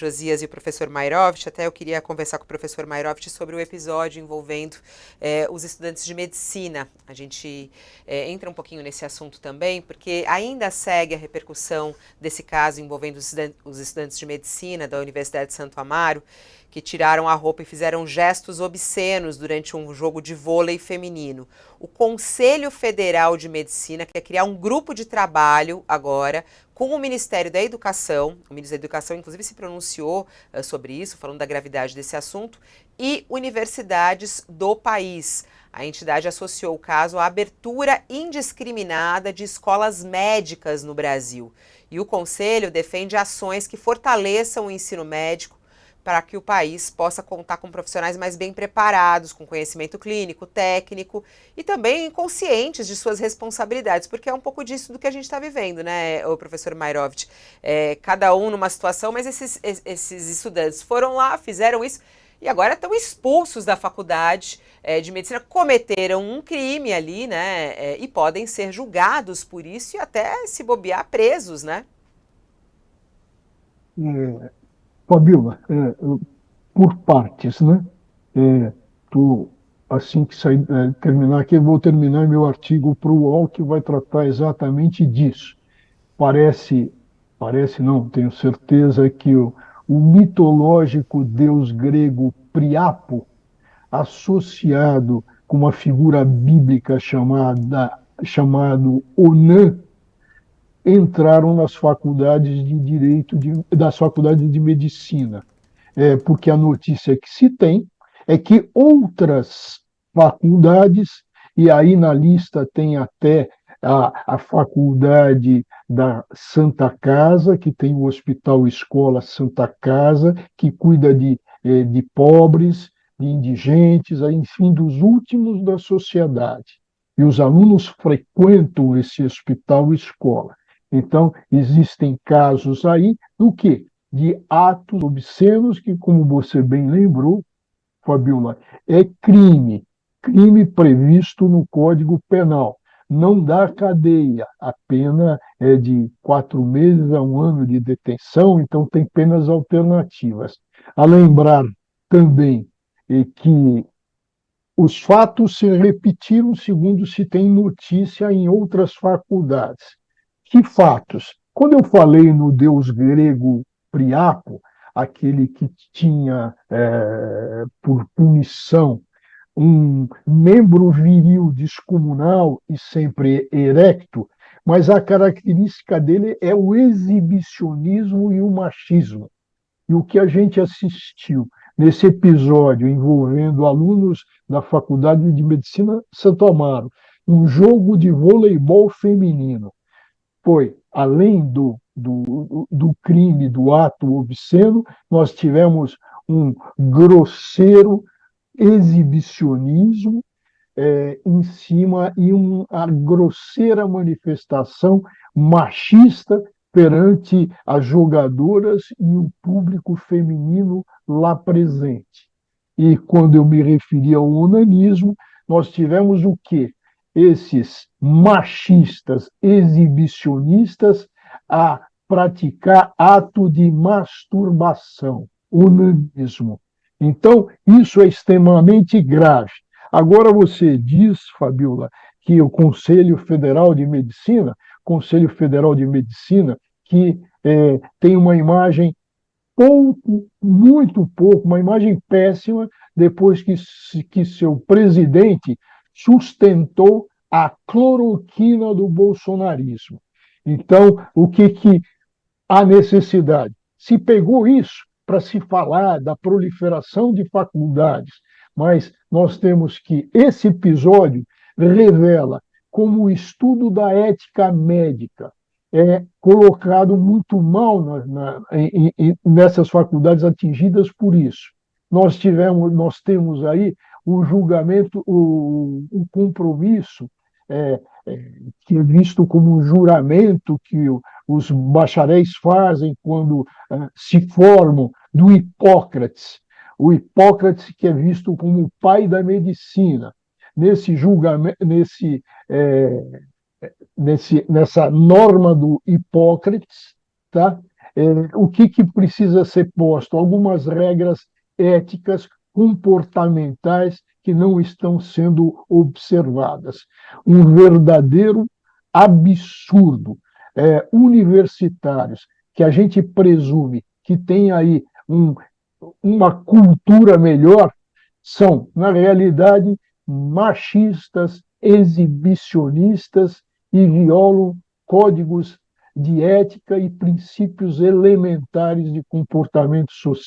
Josias e o professor Mairovich, até eu queria conversar com o professor Mairovich sobre o episódio envolvendo os estudantes de medicina. A gente entra um pouquinho nesse assunto também, porque ainda segue a repercussão desse caso envolvendo os estudantes de medicina da Universidade de Santo Amaro, que tiraram a roupa e fizeram gestos obscenos durante um jogo de vôlei feminino. O Conselho Federal de Medicina quer criar um grupo de trabalho agora com o Ministério da Educação. O Ministério da Educação, inclusive, se pronunciou sobre isso, falando da gravidade desse assunto, e universidades do país. A entidade associou o caso à abertura indiscriminada de escolas médicas no Brasil. E o Conselho defende ações que fortaleçam o ensino médico para que o país possa contar com profissionais mais bem preparados, com conhecimento clínico, técnico e também conscientes de suas responsabilidades, porque é um pouco disso do que a gente está vivendo, né, o professor Mairovich? Cada um numa situação, mas esses estudantes foram lá, fizeram isso e agora estão expulsos da faculdade de medicina, cometeram um crime ali, né, e podem ser julgados por isso e até, se bobear, presos, né? Fabiola, por partes, né? É, assim que terminar aqui, eu vou terminar meu artigo para o UOL, que vai tratar exatamente disso. Parece, parece não, tenho certeza que o mitológico deus grego Priapo, associado com uma figura bíblica chamado Onã, entraram nas faculdades de direito, das faculdades de medicina, porque a notícia que se tem é que outras faculdades, e aí na lista tem até a faculdade da Santa Casa, que tem o Hospital Escola Santa Casa, que cuida de pobres, de indigentes, enfim, dos últimos da sociedade. E os alunos frequentam esse hospital escola. Então, existem casos aí do quê? De atos obscenos que, como você bem lembrou, Fabiola, é crime, crime previsto no Código Penal. Não dá cadeia, a pena é de 4 meses a 1 ano de detenção, então tem penas alternativas. A lembrar também que os fatos se repetiram segundo se tem notícia em outras faculdades. Que fatos? Quando eu falei no deus grego Priapo, aquele que tinha por punição um membro viril descomunal e sempre erecto, mas a característica dele é o exibicionismo e o machismo. E o que a gente assistiu nesse episódio envolvendo alunos da Faculdade de Medicina Santo Amaro, um jogo de voleibol feminino, foi, além do crime, do ato obsceno, nós tivemos um grosseiro exibicionismo em cima e uma grosseira manifestação machista perante as jogadoras e o público feminino lá presente. E quando eu me referi ao onanismo, nós tivemos o quê? Esses machistas exibicionistas a praticar ato de masturbação, onanismo. Então, isso é extremamente grave. Agora você diz, Fabiola, que o Conselho Federal de Medicina, que tem uma imagem pouco, muito pouco, uma imagem péssima, depois que seu presidente sustentou a cloroquina do bolsonarismo. Então, o que há necessidade? Se pegou isso para se falar da proliferação de faculdades, mas nós temos que esse episódio revela como o estudo da ética médica é colocado muito mal nessas faculdades atingidas por isso. Nós temos aí o julgamento, o compromisso é, que é visto como um juramento que os bacharéis fazem quando se formam do Hipócrates. O Hipócrates, que é visto como o pai da medicina. Nesse julgamento, nessa norma do Hipócrates, tá? O que precisa ser posto? Algumas regras éticas, comportamentais que não estão sendo observadas. Um verdadeiro absurdo. Universitários que a gente presume que tem aí uma cultura melhor, são, na realidade, machistas, exibicionistas e violam códigos de ética e princípios elementares de comportamento social.